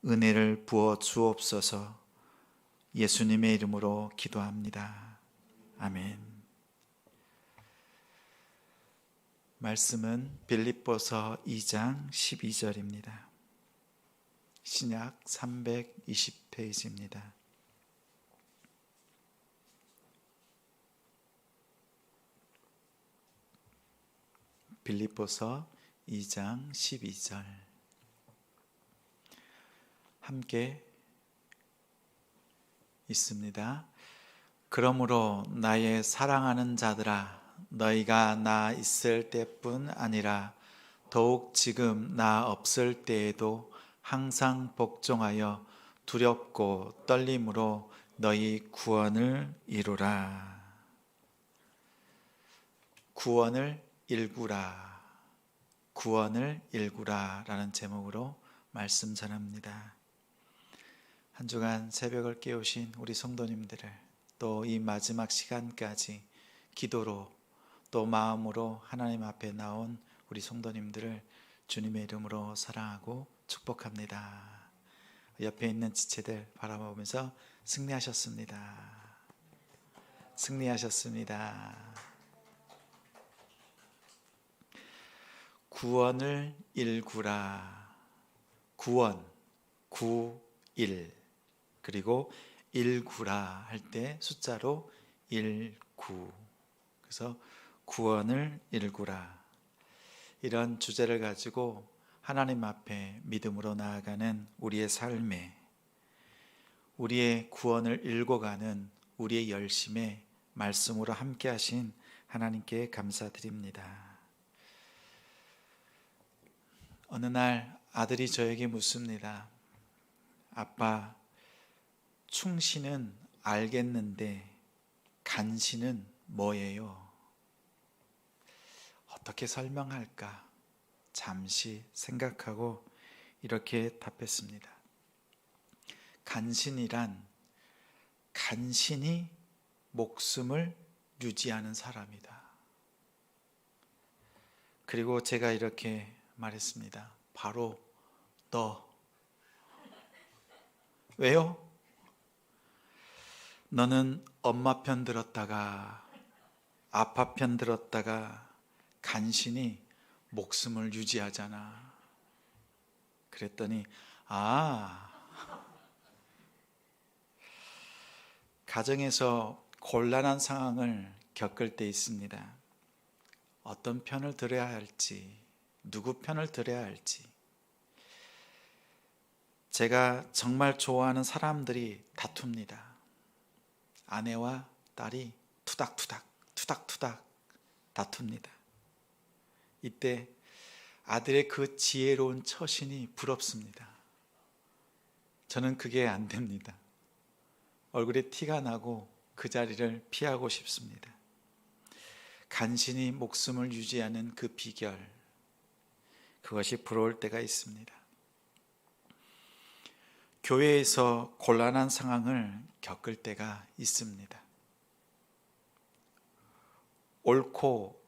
은혜를 부어 주옵소서. 예수님의 이름으로 기도합니다. 아멘. 말씀은 빌립보서 2장 12절입니다. 신약 320페이지입니다. 빌립보서 2장 12절 함께 있습니다. 그러므로 나의 사랑하는 자들아, 너희가 나 있을 때뿐 아니라 더욱 지금 나 없을 때에도 항상 복종하여 두렵고 떨림으로 너희 구원을 이루라. 구원을 일구라. 구원을 일구라 라는 제목으로 말씀 전합니다. 한 주간 새벽을 깨우신 우리 성도님들을 또 이 마지막 시간까지 기도로 또 마음으로 하나님 앞에 나온 우리 성도님들을 주님의 이름으로 사랑하고 축복합니다. 옆에 있는 지체들 바라보면서 승리하셨습니다. 승리하셨습니다. 구원을 일구라. 구원, 구일 그리고 일구라 할 때 숫자로 19. 그래서 구원을 일구라. 이런 주제를 가지고 하나님 앞에 믿음으로 나아가는 우리의 삶에, 우리의 구원을 일궈가는 우리의 열심에 말씀으로 함께 하신 하나님께 감사드립니다. 어느 날 아들이 저에게 묻습니다. 아빠, 충신은 알겠는데 간신은 뭐예요? 어떻게 설명할까? 잠시 생각하고 이렇게 답했습니다. 간신이란 간신히 목숨을 유지하는 사람이다. 그리고 제가 이렇게 말했습니다. 바로 너. 왜요? 너는 엄마 편 들었다가 아빠 편 들었다가 간신히 목숨을 유지하잖아. 그랬더니 가정에서 곤란한 상황을 겪을 때 있습니다. 어떤 편을 들어야 할지, 누구 편을 들어야 할지. 제가 정말 좋아하는 사람들이 다툽니다. 아내와 딸이 투닥투닥 다툽니다. 이때 아들의 그 지혜로운 처신이 부럽습니다. 저는 그게 안 됩니다. 얼굴에 티가 나고 그 자리를 피하고 싶습니다. 간신히 목숨을 유지하는 그 비결, 그것이 부러울 때가 있습니다. 교회에서 곤란한 상황을 겪을 때가 있습니다. 옳고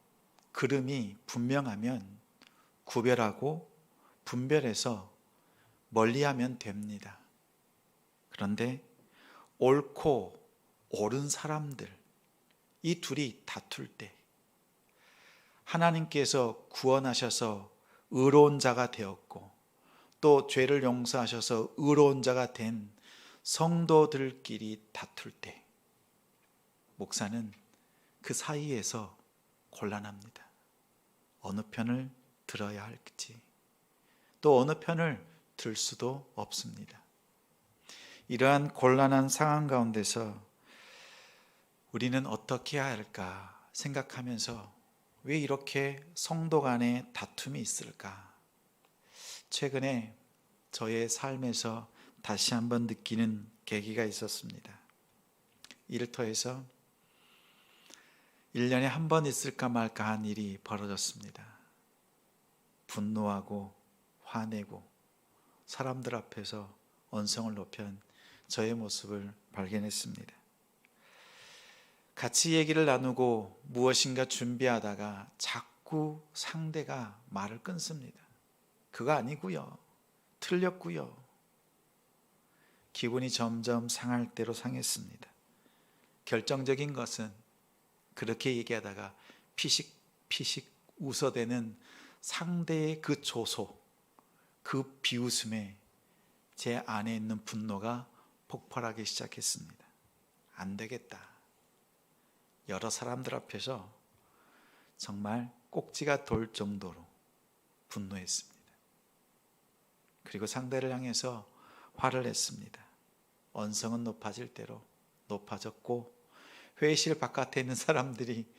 그름이 분명하면 구별하고 분별해서 멀리하면 됩니다. 그런데 옳고 옳은 사람들, 이 둘이 다툴 때 하나님께서 구원하셔서 의로운 자가 되었고 또 죄를 용서하셔서 의로운 자가 된 성도들끼리 다툴 때 목사는 그 사이에서 곤란합니다. 어느 편을 들어야 할지, 또 어느 편을 들 수도 없습니다. 이러한 곤란한 상황 가운데서 우리는 어떻게 해야 할까 생각하면서 왜 이렇게 성도 간에 다툼이 있을까? 최근에 저의 삶에서 다시 한번 느끼는 계기가 있었습니다. 일터에서 1년에 한 번 있을까 말까 한 일이 벌어졌습니다. 분노하고 화내고 사람들 앞에서 언성을 높인 저의 모습을 발견했습니다. 같이 얘기를 나누고 무엇인가 준비하다가 자꾸 상대가 말을 끊습니다. 그거 아니고요. 틀렸고요. 기분이 점점 상할 대로 상했습니다. 결정적인 것은 그렇게 얘기하다가 피식피식 웃어대는 상대의 그 조소, 그 비웃음에 제 안에 있는 분노가 폭발하기 시작했습니다. 안 되겠다. 여러 사람들 앞에서 정말 꼭지가 돌 정도로 분노했습니다. 그리고 상대를 향해서 화를 냈습니다. 언성은 높아질 대로 높아졌고, 회의실 바깥에 있는 사람들이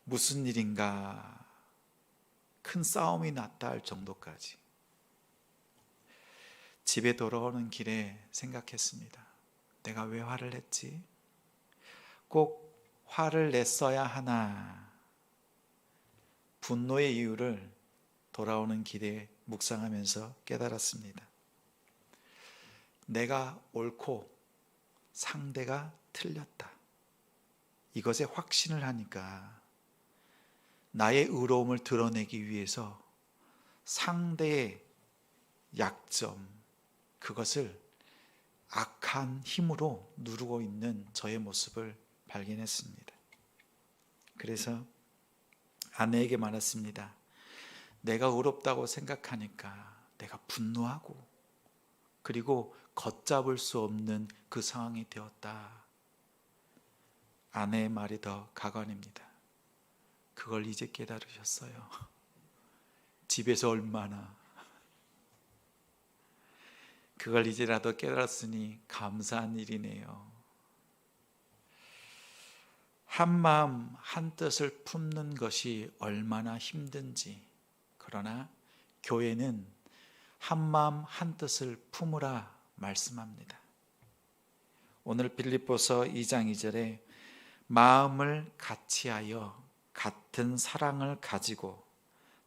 무슨 일인가, 큰 싸움이 났다 할 정도까지. 집에 돌아오는 길에 생각했습니다. 내가 왜 화를 냈지? 꼭 화를 냈어야 하나? 분노의 이유를 돌아오는 길에 묵상하면서 깨달았습니다. 내가 옳고 상대가 틀렸다. 이것에 확신을 하니까 나의 의로움을 드러내기 위해서 상대의 약점, 그것을 악한 힘으로 누르고 있는 저의 모습을 발견했습니다. 그래서 아내에게 말했습니다. 내가 의롭다고 생각하니까 내가 분노하고, 그리고 걷잡을 수 없는 그 상황이 되었다. 아내의 말이 더 가관입니다. 그걸 이제 깨달으셨어요. 집에서 얼마나. 그걸 이제라도 깨달았으니 감사한 일이네요. 한마음 한뜻을 품는 것이 얼마나 힘든지, 그러나 교회는 한마음 한뜻을 품으라 말씀합니다. 오늘 빌립보서 2장 2절에 마음을 같이하여 같은 사랑을 가지고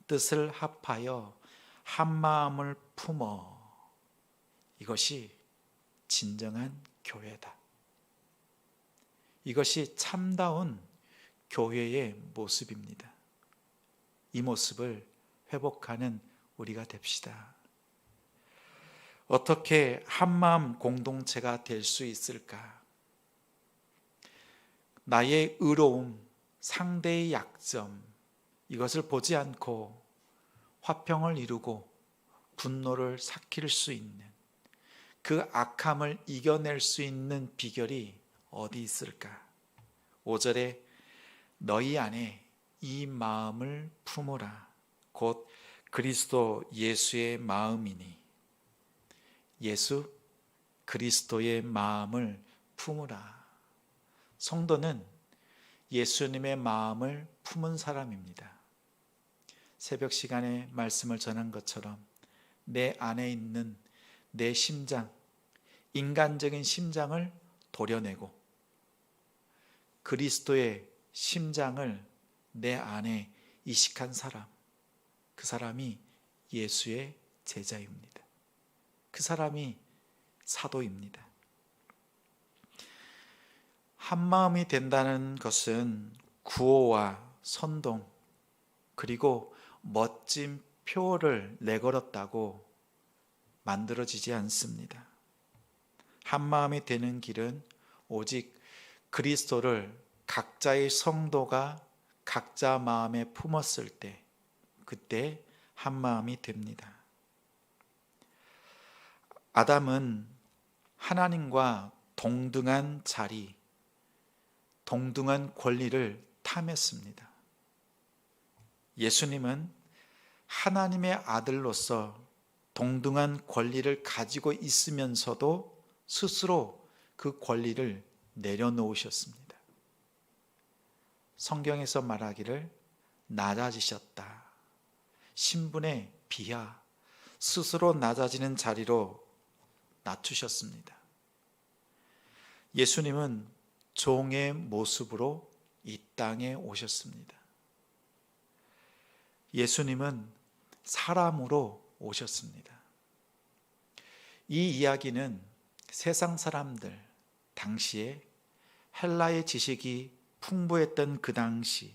뜻을 합하여 한마음을 품어, 이것이 진정한 교회다. 이것이 참다운 교회의 모습입니다. 이 모습을 회복하는 우리가 됩시다. 어떻게 한마음 공동체가 될 수 있을까? 나의 의로움, 상대의 약점, 이것을 보지 않고 화평을 이루고 분노를 삭힐 수 있는, 그 악함을 이겨낼 수 있는 비결이 어디 있을까? 5절에 너희 안에 이 마음을 품으라. 곧 그리스도 예수의 마음이니. 예수 그리스도의 마음을 품으라. 성도는 예수님의 마음을 품은 사람입니다. 새벽 시간에 말씀을 전한 것처럼 내 안에 있는 내 심장, 인간적인 심장을 도려내고 그리스도의 심장을 내 안에 이식한 사람, 그 사람이 예수의 제자입니다. 그 사람이 사도입니다. 한마음이 된다는 것은 구호와 선동, 그리고 멋진 표를 내걸었다고 만들어지지 않습니다. 한마음이 되는 길은 오직 그리스도를 각자의 성도가 각자 마음에 품었을 때, 그때 한마음이 됩니다. 아담은 하나님과 동등한 자리, 동등한 권리를 탐했습니다. 예수님은 하나님의 아들로서 동등한 권리를 가지고 있으면서도 스스로 그 권리를 내려놓으셨습니다. 성경에서 말하기를 낮아지셨다. 신분의 비하, 스스로 낮아지는 자리로 낮추셨습니다. 예수님은 종의 모습으로 이 땅에 오셨습니다. 예수님은 사람으로 오셨습니다. 이 이야기는 세상 사람들, 당시에 헬라의 지식이 풍부했던 그 당시,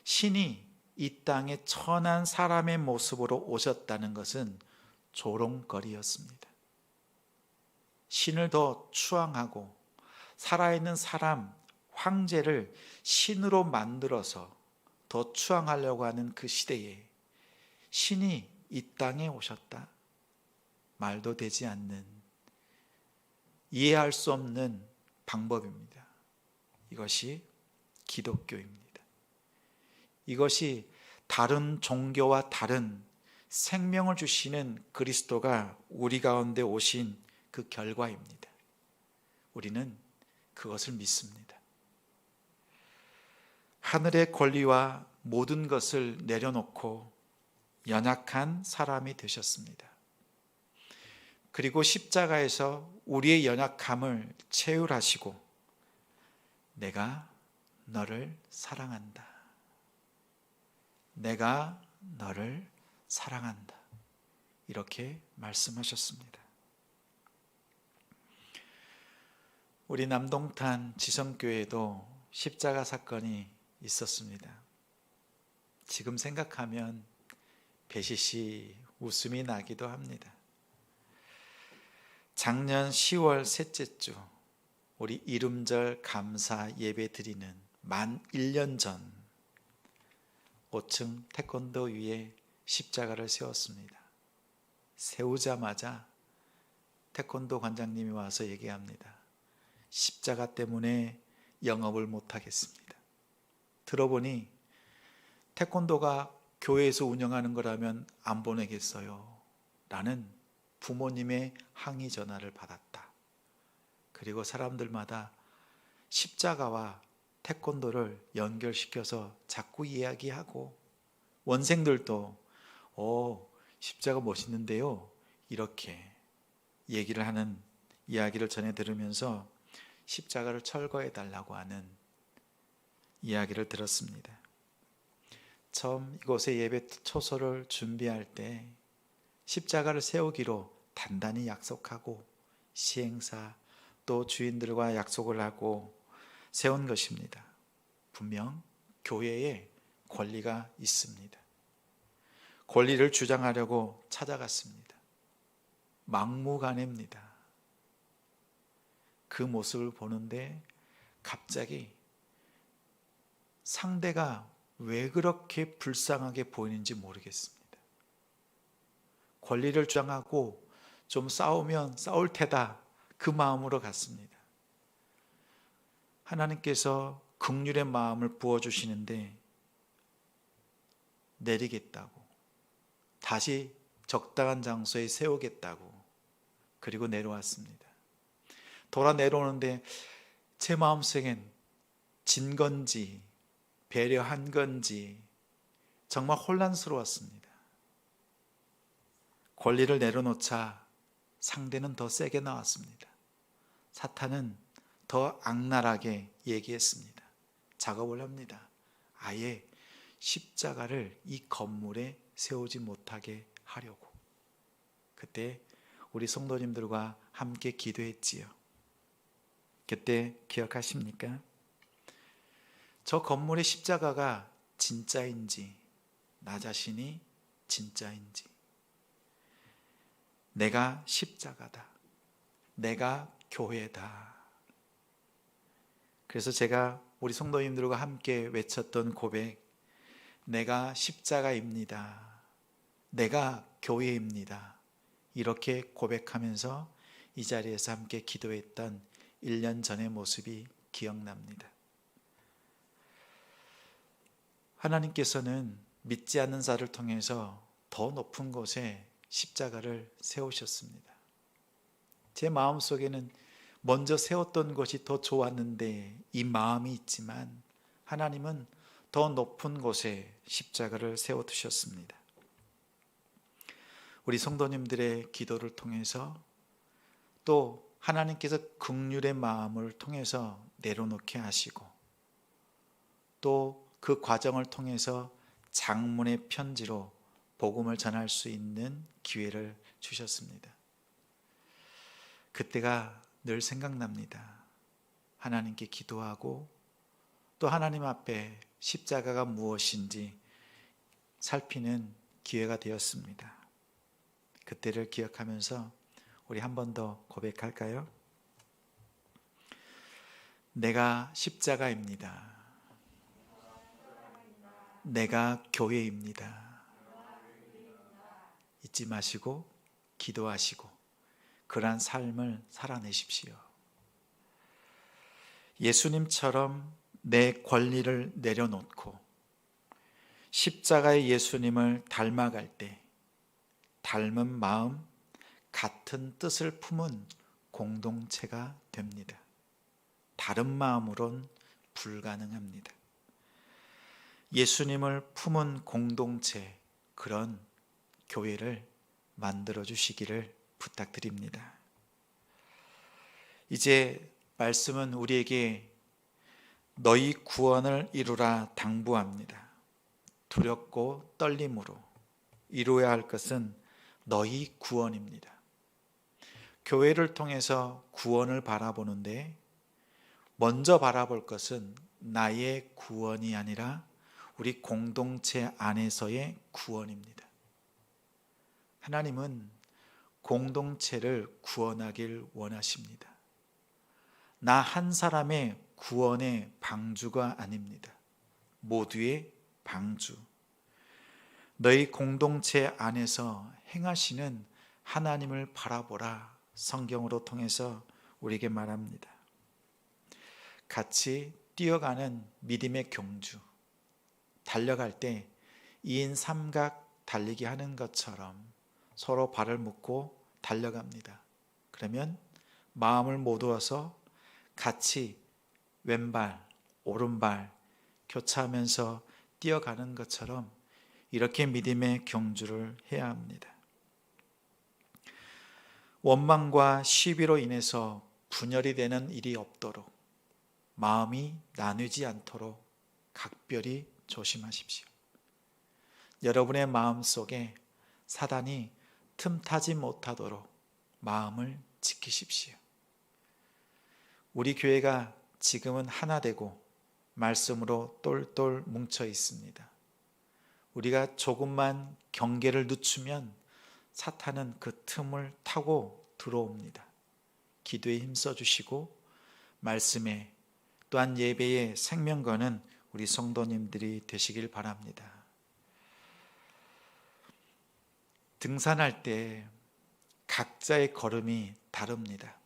신이 이 땅에 천한 사람의 모습으로 오셨다는 것은 조롱거리였습니다. 신을 더 추앙하고 살아있는 사람, 황제를 신으로 만들어서 더 추앙하려고 하는 그 시대에 신이 이 땅에 오셨다. 말도 되지 않는, 이해할 수 없는 방법입니다. 이것이 기독교입니다. 이것이 다른 종교와 다른 생명을 주시는 그리스도가 우리 가운데 오신 그 결과입니다. 우리는 그것을 믿습니다. 하늘의 권리와 모든 것을 내려놓고 연약한 사람이 되셨습니다. 그리고 십자가에서 우리의 연약함을 채울하시고 내가 너를 사랑한다. 내가 너를 사랑한다. 이렇게 말씀하셨습니다. 우리 남동탄 지성교회에도 십자가 사건이 있었습니다. 지금 생각하면 배시시 웃음이 나기도 합니다. 작년 10월 셋째 주 우리 이름절 감사 예배 드리는 만 1년 전 5층 태권도 위에 십자가를 세웠습니다. 세우자마자 태권도 관장님이 와서 얘기합니다. 십자가 때문에 영업을 못하겠습니다. 들어보니 태권도가 교회에서 운영하는 거라면 안 보내겠어요 라는 부모님의 항의 전화를 받았다. 그리고 사람들마다 십자가와 태권도를 연결시켜서 자꾸 이야기하고, 원생들도 십자가 멋있는데요 이렇게 얘기를 하는 이야기를 전해 들으면서 십자가를 철거해 달라고 하는 이야기를 들었습니다. 처음 이곳에 예배 초소를 준비할 때 십자가를 세우기로 단단히 약속하고 시행사 또 주인들과 약속을 하고 세운 것입니다. 분명 교회에 권리가 있습니다. 권리를 주장하려고 찾아갔습니다. 막무가내입니다. 그 모습을 보는데 갑자기 상대가 왜 그렇게 불쌍하게 보이는지 모르겠습니다. 권리를 주장하고 좀 싸우면 싸울 테다, 그 마음으로 갔습니다. 하나님께서 긍휼의 마음을 부어주시는데 내리겠다고, 다시 적당한 장소에 세우겠다고, 그리고 내려왔습니다. 돌아 내려오는데 제 마음속엔 진 건지 배려한 건지 정말 혼란스러웠습니다. 권리를 내려놓자 상대는 더 세게 나왔습니다. 사탄은 더 악랄하게 얘기했습니다. 작업을 합니다. 아예 십자가를 이 건물에 세우지 못하게 하려고. 그때 우리 성도님들과 함께 기도했지요. 그때 기억하십니까? 저 건물의 십자가가 진짜인지 나 자신이 진짜인지, 내가 십자가다, 내가 교회다. 그래서 제가 우리 성도님들과 함께 외쳤던 고백, 내가 십자가입니다, 내가 교회입니다, 이렇게 고백하면서 이 자리에서 함께 기도했던 1년 전의 모습이 기억납니다. 하나님께서는 믿지 않는 자를 통해서 더 높은 곳에 십자가를 세우셨습니다. 제 마음속에는 먼저 세웠던 것이 더 좋았는데 이 마음이 있지만 하나님은 더 높은 곳에 십자가를 세워두셨습니다. 우리 성도님들의 기도를 통해서 또 하나님께서 긍휼의 마음을 통해서 내려놓게 하시고 또 그 과정을 통해서 장문의 편지로 복음을 전할 수 있는 기회를 주셨습니다. 그때가 늘 생각납니다. 하나님께 기도하고 또 하나님 앞에 십자가가 무엇인지 살피는 기회가 되었습니다. 그때를 기억하면서 우리 한 번 더 고백할까요? 내가 십자가입니다. 내가 교회입니다. 잊지 마시고 기도하시고 그러한 삶을 살아내십시오. 예수님처럼 내 권리를 내려놓고 십자가의 예수님을 닮아갈 때 닮은 마음, 같은 뜻을 품은 공동체가 됩니다. 다른 마음으론 불가능합니다. 예수님을 품은 공동체, 그런 교회를 만들어 주시기를 부탁드립니다. 이제 말씀은 우리에게 너희 구원을 이루라 당부합니다. 두렵고 떨림으로 이루어야 할 것은 너희 구원입니다. 교회를 통해서 구원을 바라보는데 먼저 바라볼 것은 나의 구원이 아니라 우리 공동체 안에서의 구원입니다. 하나님은 공동체를 구원하길 원하십니다. 나 한 사람의 구원의 방주가 아닙니다. 모두의 방주. 너희 공동체 안에서 행하시는 하나님을 바라보라. 성경으로 통해서 우리에게 말합니다. 같이 뛰어가는 믿음의 경주. 달려갈 때 2인 3각 달리기 하는 것처럼 서로 발을 묶고 달려갑니다. 그러면 마음을 모두어서 같이 왼발, 오른발 교차하면서 뛰어가는 것처럼 이렇게 믿음의 경주를 해야 합니다. 원망과 시비로 인해서 분열이 되는 일이 없도록 마음이 나뉘지 않도록 각별히 조심하십시오. 여러분의 마음 속에 사단이 틈타지 못하도록 마음을 지키십시오. 우리 교회가 지금은 하나 되고 말씀으로 똘똘 뭉쳐 있습니다. 우리가 조금만 경계를 늦추면 사탄은 그 틈을 타고 들어옵니다. 기도에 힘써 주시고 말씀에 또한 예배의 생명거는 우리 성도님들이 되시길 바랍니다. 등산할 때 각자의 걸음이 다릅니다.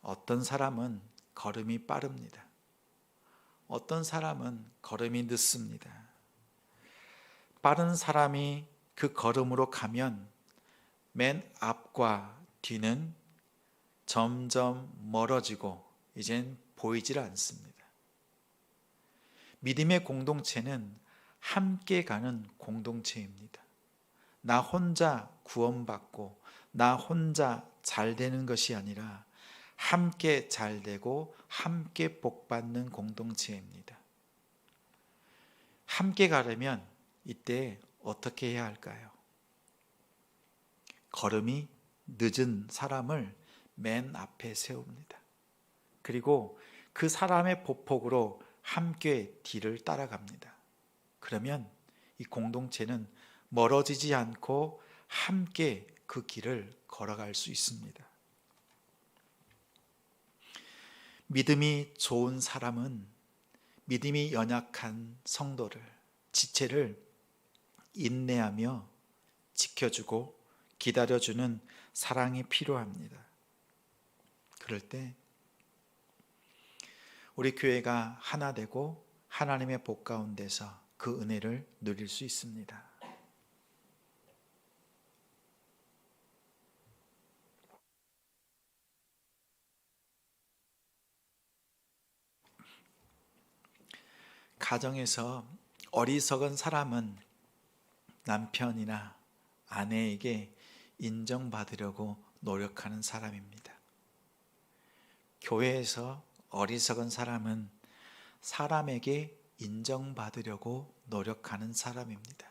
어떤 사람은 걸음이 빠릅니다. 어떤 사람은 걸음이 늦습니다. 빠른 사람이 그 걸음으로 가면 맨 앞과 뒤는 점점 멀어지고 이젠 보이질 않습니다. 믿음의 공동체는 함께 가는 공동체입니다. 나 혼자 구원받고 나 혼자 잘 되는 것이 아니라 함께 잘 되고 함께 복받는 공동체입니다. 함께 가려면 이때 어떻게 해야 할까요? 걸음이 늦은 사람을 맨 앞에 세웁니다. 그리고 그 사람의 보폭으로 함께 뒤를 따라갑니다. 그러면 이 공동체는 멀어지지 않고 함께 그 길을 걸어갈 수 있습니다. 믿음이 좋은 사람은 믿음이 연약한 성도를, 지체를 인내하며 지켜주고 기다려주는 사랑이 필요합니다. 그럴 때 우리 교회가 하나 되고 하나님의 복 가운데서 그 은혜를 누릴 수 있습니다. 가정에서 어리석은 사람은 남편이나 아내에게 인정받으려고 노력하는 사람입니다. 교회에서 어리석은 사람은 사람에게 인정받으려고 노력하는 사람입니다.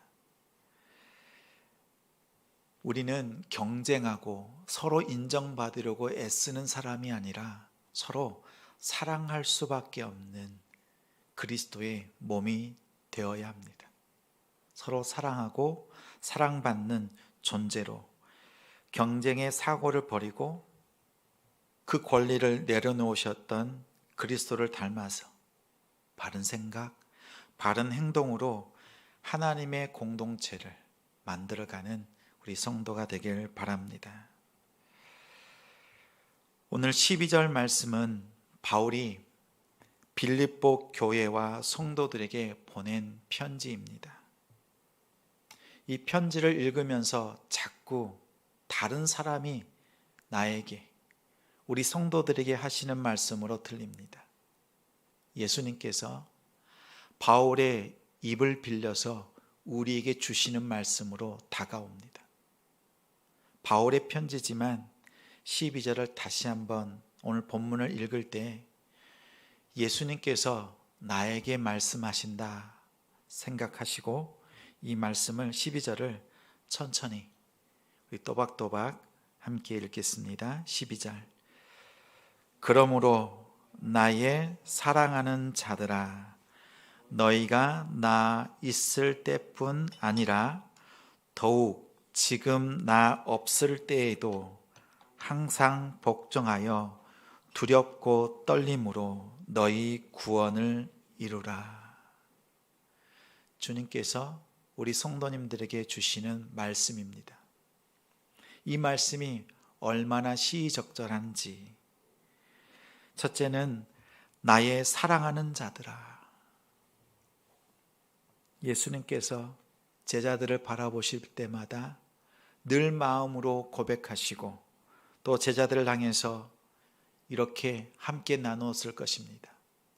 우리는 경쟁하고 서로 인정받으려고 애쓰는 사람이 아니라 서로 사랑할 수밖에 없는 그리스도의 몸이 되어야 합니다. 서로 사랑하고 사랑받는 존재로 경쟁의 사고를 버리고 그 권리를 내려놓으셨던 그리스도를 닮아서 바른 생각, 바른 행동으로 하나님의 공동체를 만들어가는 우리 성도가 되길 바랍니다. 오늘 12절 말씀은 바울이 빌립보 교회와 성도들에게 보낸 편지입니다. 이 편지를 읽으면서 자꾸 다른 사람이 나에게, 우리 성도들에게 하시는 말씀으로 들립니다. 예수님께서 바울의 입을 빌려서 우리에게 주시는 말씀으로 다가옵니다. 바울의 편지지만 12절을 다시 한번 오늘 본문을 읽을 때 예수님께서 나에게 말씀하신다 생각하시고 이 말씀을 12절을 천천히 우리 또박또박 함께 읽겠습니다. 12절. 그러므로 나의 사랑하는 자들아, 너희가 나 있을 때뿐 아니라 더욱 지금 나 없을 때에도 항상 복종하여 두렵고 떨림으로 너희 구원을 이루라. 주님께서 우리 성도님들에게 주시는 말씀입니다. 이 말씀이 얼마나 시의적절한지. 첫째는 나의 사랑하는 자들아. 예수님께서 제자들을 바라보실 때마다 늘 마음으로 고백하시고 또 제자들을 향해서 이렇게 함께 나누었을 것입니다.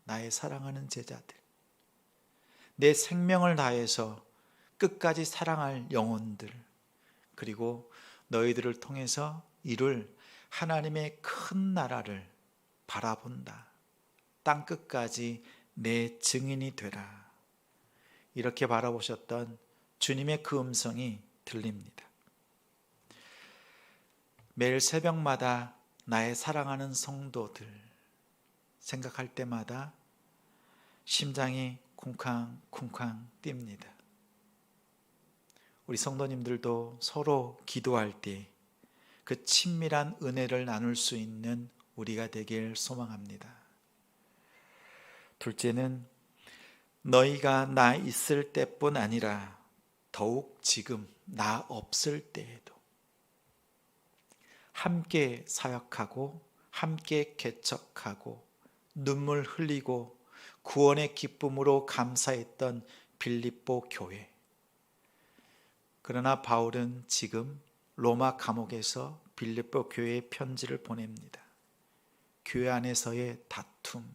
나의 사랑하는 제자들, 내 생명을 다해서 끝까지 사랑할 영혼들, 그리고 너희들을 통해서 이룰 하나님의 큰 나라를 바라본다. 땅 끝까지 내 증인이 되라. 이렇게 바라보셨던 주님의 그 음성이 들립니다. 매일 새벽마다 나의 사랑하는 성도들 생각할 때마다 심장이 쿵쾅쿵쾅 뜁니다. 우리 성도님들도 서로 기도할 때 그 친밀한 은혜를 나눌 수 있는 우리가 되길 소망합니다. 둘째는 너희가 나 있을 때뿐 아니라 더욱 지금 나 없을 때에도 함께 사역하고 함께 개척하고 눈물 흘리고 구원의 기쁨으로 감사했던 빌립보 교회. 그러나 바울은 지금 로마 감옥에서 빌립보 교회에 편지를 보냅니다. 교회 안에서의 다툼,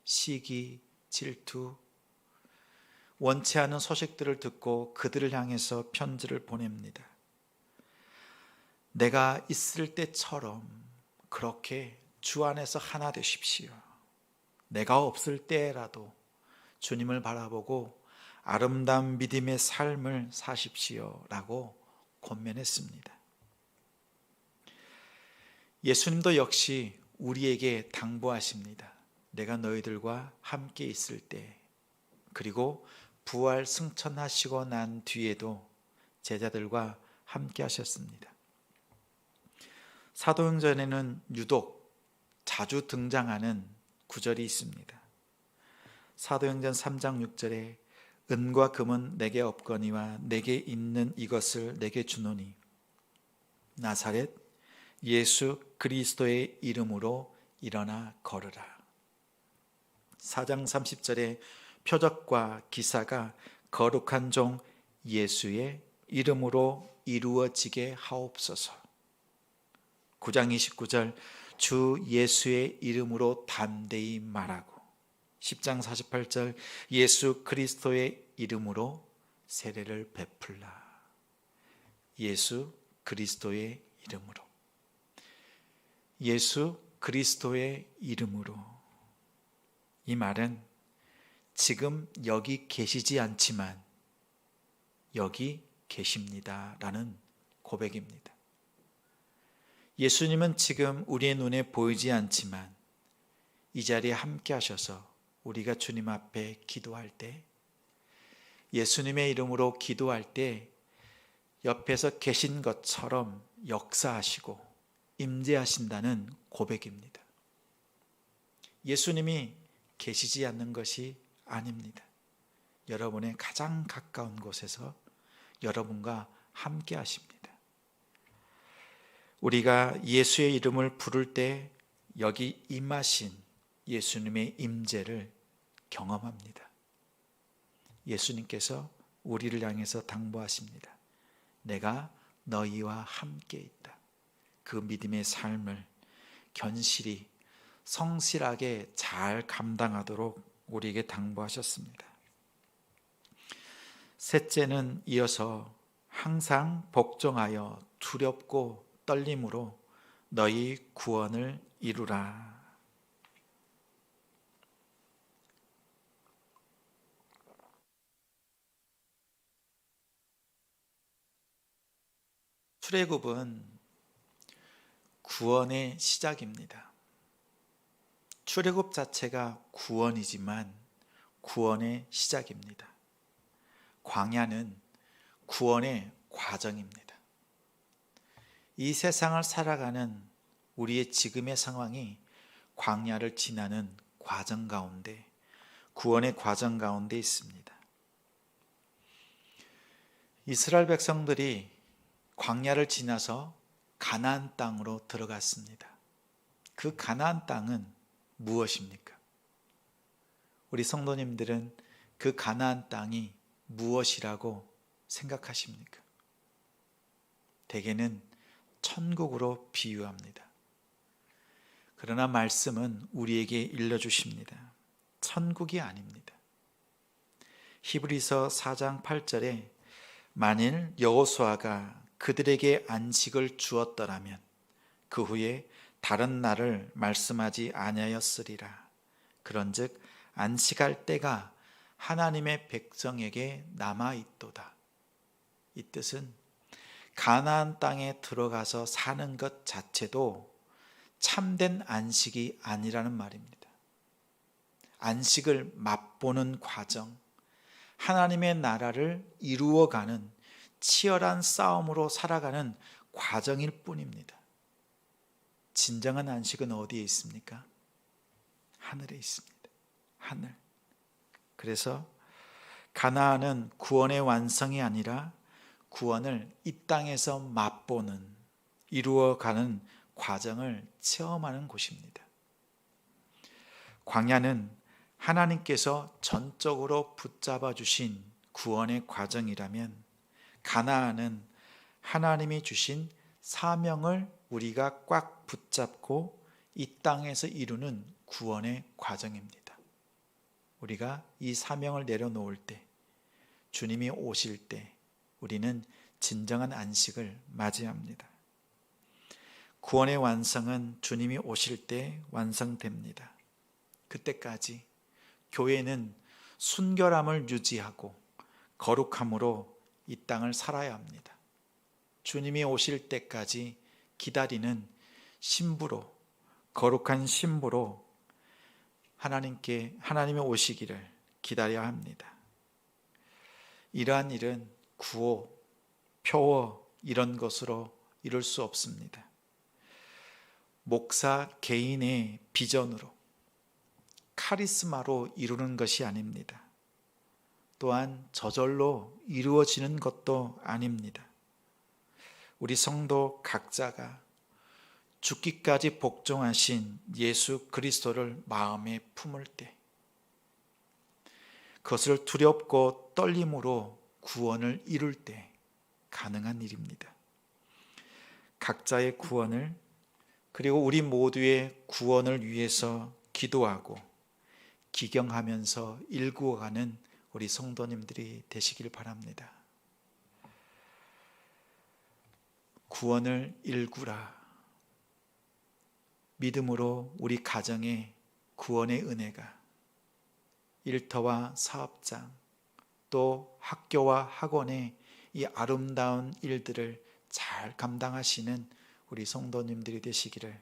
시기, 질투, 원치 않은 소식들을 듣고 그들을 향해서 편지를 보냅니다. 내가 있을 때처럼 그렇게 주 안에서 하나 되십시오. 내가 없을 때라도 주님을 바라보고 아름다운 믿음의 삶을 사십시오 라고 권면했습니다. 예수님도 역시 우리에게 당부하십니다. 내가 너희들과 함께 있을 때, 그리고 부활 승천하시고 난 뒤에도 제자들과 함께 하셨습니다. 사도행전에는 유독 자주 등장하는 구절이 있습니다. 사도행전 3장 6절에 은과 금은 내게 없거니와 내게 있는 이것을 내게 주노니 나사렛 예수 그리스도의 이름으로 일어나 걸으라. 4장 30절에 표적과 기사가 거룩한 종 예수의 이름으로 이루어지게 하옵소서. 9장 29절 주 예수의 이름으로 담대히 말하고 10장 48절 예수 그리스도의 이름으로 세례를 베풀라. 예수 그리스도의 이름으로, 예수 그리스도의 이름으로. 이 말은 지금 여기 계시지 않지만 여기 계십니다 라는 고백입니다. 예수님은 지금 우리의 눈에 보이지 않지만 이 자리에 함께 하셔서 우리가 주님 앞에 기도할 때, 예수님의 이름으로 기도할 때 옆에서 계신 것처럼 역사하시고 임재하신다는 고백입니다. 예수님이 계시지 않는 것이 아닙니다. 여러분의 가장 가까운 곳에서 여러분과 함께 하십니다. 우리가 예수의 이름을 부를 때 여기 임하신 예수님의 임재를 경험합니다. 예수님께서 우리를 향해서 당부하십니다. 내가 너희와 함께 있다. 그 믿음의 삶을 견실히 성실하게 잘 감당하도록 우리에게 당부하셨습니다. 셋째는 이어서 항상 복종하여 두렵고 떨림으로 너희 구원을 이루라. 출애굽은 구원의 시작입니다. 출애굽 자체가 구원이지만 구원의 시작입니다. 광야는 구원의 과정입니다. 이 세상을 살아가는 우리의 지금의 상황이 광야를 지나는 과정 가운데, 구원의 과정 가운데 있습니다. 이스라엘 백성들이 광야를 지나서 가나안 땅으로 들어갔습니다. 그 가나안 땅은 무엇입니까? 우리 성도님들은 그 가나안 땅이 무엇이라고 생각하십니까? 대개는 천국으로 비유합니다. 그러나 말씀은 우리에게 일러주십니다. 천국이 아닙니다. 히브리서 4장 8절에 만일 여호수아가 그들에게 안식을 주었더라면 그 후에 다른 날을 말씀하지 아니하였으리라. 그런즉 안식할 때가 하나님의 백성에게 남아있도다. 이 뜻은 가나안 땅에 들어가서 사는 것 자체도 참된 안식이 아니라는 말입니다. 안식을 맛보는 과정, 하나님의 나라를 이루어가는 치열한 싸움으로 살아가는 과정일 뿐입니다. 진정한 안식은 어디에 있습니까? 하늘에 있습니다. 하늘. 그래서 가나안은 구원의 완성이 아니라 구원을 이 땅에서 맛보는, 이루어가는 과정을 체험하는 곳입니다. 광야는 하나님께서 전적으로 붙잡아 주신 구원의 과정이라면 가나안은 하나님이 주신 사명을 우리가 꽉 붙잡고 이 땅에서 이루는 구원의 과정입니다. 우리가 이 사명을 내려놓을 때, 주님이 오실 때 우리는 진정한 안식을 맞이합니다. 구원의 완성은 주님이 오실 때 완성됩니다. 그때까지 교회는 순결함을 유지하고 거룩함으로 이 땅을 살아야 합니다. 주님이 오실 때까지 기다리는 신부로, 거룩한 신부로 하나님이 오시기를 기다려야 합니다. 이러한 일은 구호, 표어 이런 것으로 이룰 수 없습니다. 목사 개인의 비전으로, 카리스마로 이루는 것이 아닙니다. 또한 저절로 이루어지는 것도 아닙니다. 우리 성도 각자가 죽기까지 복종하신 예수 그리스도를 마음에 품을 때, 그것을 두렵고 떨림으로 구원을 이룰 때 가능한 일입니다. 각자의 구원을, 그리고 우리 모두의 구원을 위해서 기도하고 기경하면서 일구어가는 우리 성도님들이 되시길 바랍니다. 구원을 일구라. 믿음으로 우리 가정에 구원의 은혜가, 일터와 사업장, 또 학교와 학원의 이 아름다운 일들을 잘 감당하시는 우리 성도님들이 되시기를